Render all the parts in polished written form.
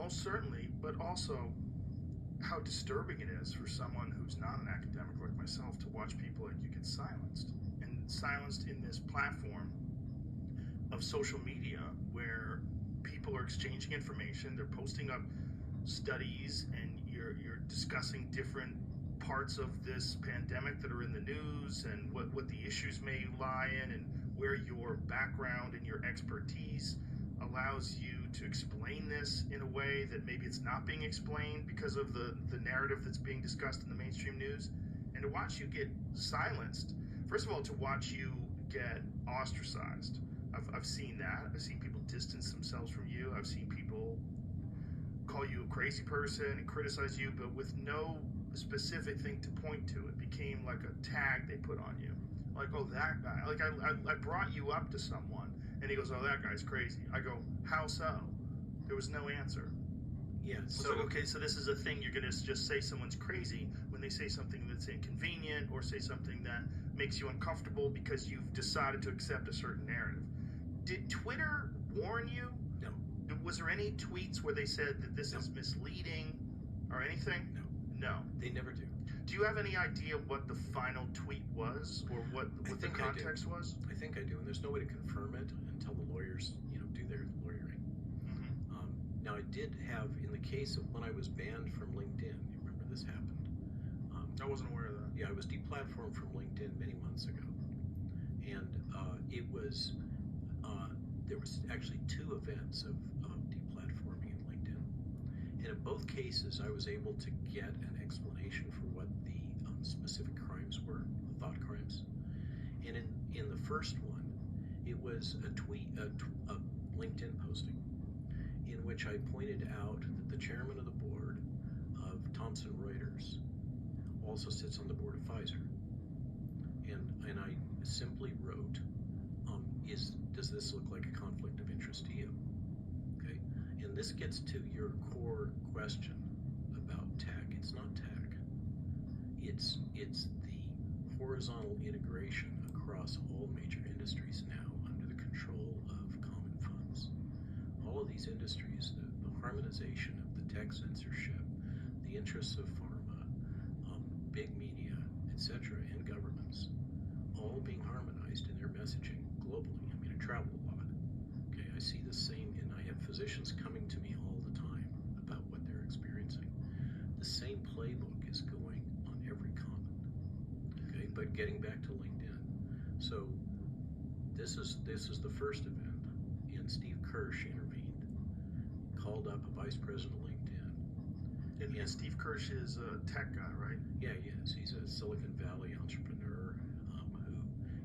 most certainly, but also how disturbing it is for someone who's not an academic like myself to watch people like you get silenced. And silenced in this platform of social media where people are exchanging information, they're posting up studies, and you're discussing different parts of this pandemic that are in the news and what the issues may lie in, and where your background and your expertise allows you to explain this in a way that maybe it's not being explained because of the narrative that's being discussed in the mainstream news. And to watch you get silenced, first of all, to watch you get ostracized. I've seen that. I've seen people distance themselves from you. I've seen people call you a crazy person and criticize you, but with no specific thing to point to. It became like a tag they put on you. Like, oh, that guy. Like, I brought you up to someone, and he goes, oh, that guy's crazy. I go, how so? There was no answer. Yeah, so like, okay, so this is a thing, you're going to just say someone's crazy when they say something that's inconvenient or say something that makes you uncomfortable because you've decided to accept a certain narrative. Did Twitter warn you? No. Was there any tweets where they said that this is misleading or anything? No. They never do. Do you have any idea what the final tweet was, or what the context was? I think I do, and there's no way to confirm it until the lawyers, do their lawyering. Mm-hmm. Now, I did have, in the case of when I was banned from LinkedIn, you remember this happened? I wasn't aware of that. Yeah, I was deplatformed from LinkedIn many months ago, and it was there was actually 2 events of deplatforming in LinkedIn. And in both cases, I was able to get an explanation for what the specific crimes were, the thought crimes. And in the first one, it was a LinkedIn posting in which I pointed out that the chairman of the board of Thomson Reuters also sits on the board of Pfizer. And I simply wrote, does this look like a conflict of interest to you? Okay, and this gets to your core question about tech. It's not tech. It's the horizontal integration across all major industries now under the control of common funds. All of these industries, the harmonization of the tech censorship, the interests of pharma, big media, etc., and governments, all being harmonized in their messaging globally. I mean, I travel a lot. Okay, I see the same, and I have physicians coming to me all the time about what they're experiencing. The same playbook is going on every continent. Okay, but getting back to LinkedIn, so this is the first event, and Steve Kirsch intervened, called up a vice president of LinkedIn. And Steve Kirsch is a tech guy, right? Yeah, he is. He's a Silicon Valley entrepreneur who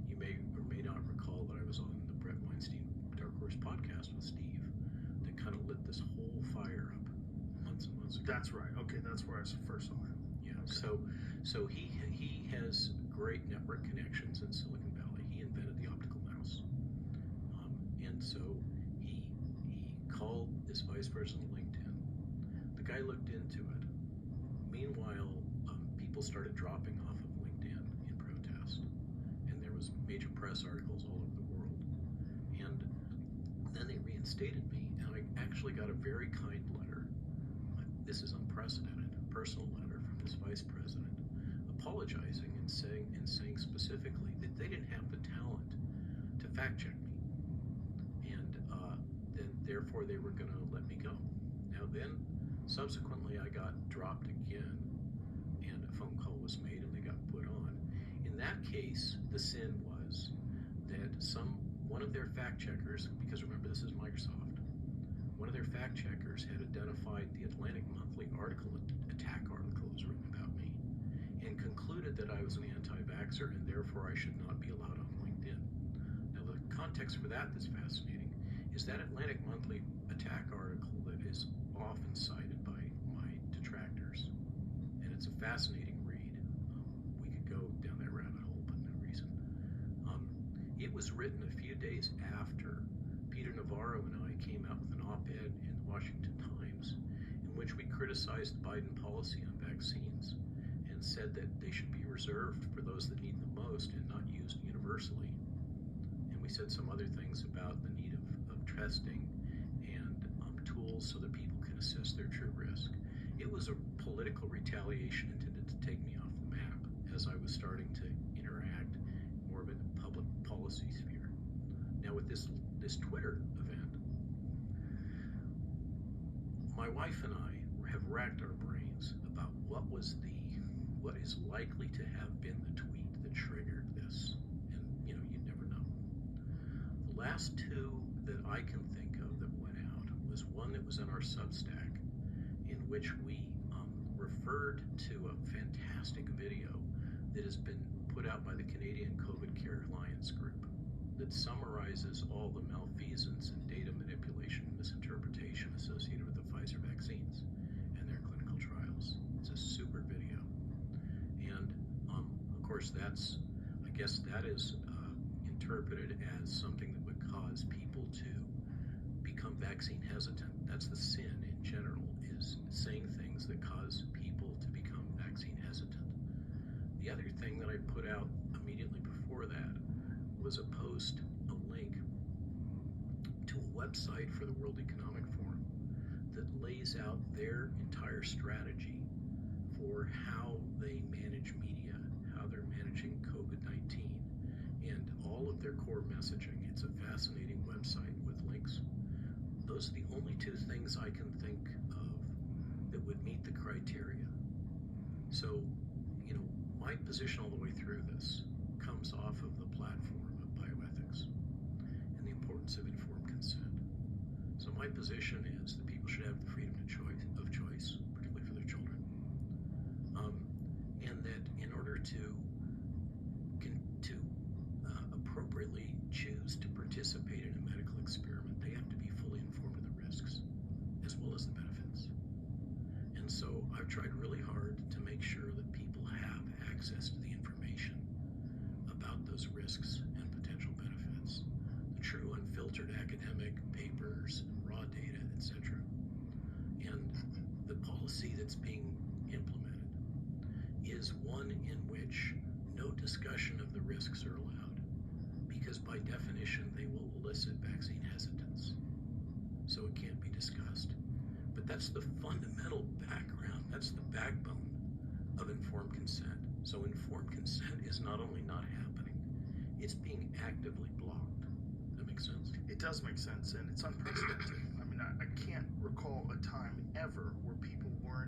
you may or may not recall that I was on the Brett Weinstein Dark Horse podcast with Steve that kind of lit this whole fire up months and months ago. That's right. Okay, that's where I first saw him. Yeah. Okay. So he has great network connections in Silicon Valley. He invented the optical mouse, and so he called this vice president of LinkedIn. The guy looked into it. Meanwhile, people started dropping off of LinkedIn in protest, and there was major press articles all over the world. And then they reinstated me, and I actually got a very kind letter. This is unprecedented, a personal letter from this vice president, apologizing and saying specifically that they didn't have the talent to fact check me, and then therefore they were going to let me go. Now then, subsequently, I got dropped again, and a phone call was made, and they got put on. In that case, the sin was that one of their fact checkers, because remember this is Microsoft, one of their fact checkers had identified the Atlantic Monthly attack article that was written about me, and concluded that I was an anti-vaxxer, and therefore I should not be allowed on LinkedIn. Now the context for that's fascinating, is that Atlantic Monthly attack article that is often cited by my detractors, and it's a fascinating read. We could go down that rabbit hole, but no reason. It was written a few days after Peter Navarro and I came out with an op-ed in the Washington Times in which we criticized Biden policy on vaccines and said that they should be reserved for those that need them most and not used universally. And we said some other things about the need of testing and tools so that people can assess their true risk. It was a political retaliation intended to take me off the map as I was starting to interact more of in a public policy sphere. Now with this Twitter event, my wife and I have racked our brains about what is likely to have been the tweet that triggered this. And you never know. The last two that I can think of that went out was one that was in our Substack, in which we referred to a fantastic video that has been put out by the Canadian COVID Care Alliance group that summarizes all the malfeasance and data manipulation and misinterpretation associated with the Pfizer vaccines and their clinical trials. It's a super video. And of course that is interpreted as something that would cause people to become vaccine hesitant. That's the sin in general, is saying things that cause people to become vaccine hesitant. The other thing that I put out immediately before that was a post, a link to a website for the World Economic Forum that lays out their entire strategy for how they manage media, how they're managing COVID-19, and all of their core messaging. It's a fascinating website with links. Those are the only two things I can think of that would meet the criteria. So, my position all the way through this comes off of the platform of bioethics and the importance of informed consent. So my position is that people should have the freedom of choice, particularly for their children, and that in order to appropriately choose to participate in a medical experiment, they have to be fully informed of the risks as well as the benefits. And so I've tried really hard to make sure that people have access to the information about those risks and potential benefits, the true unfiltered academic papers, raw data, etc. And the policy that's being implemented is one in which no discussion of the risks are allowed, because by definition they will elicit vaccine hesitance. So it can't be discussed. But that's the fundamental background, that's the backbone of informed consent. So informed consent is not only not happening, it's being actively blocked. Does that make sense? It does make sense, and it's unprecedented. I mean, I can't recall a time ever where people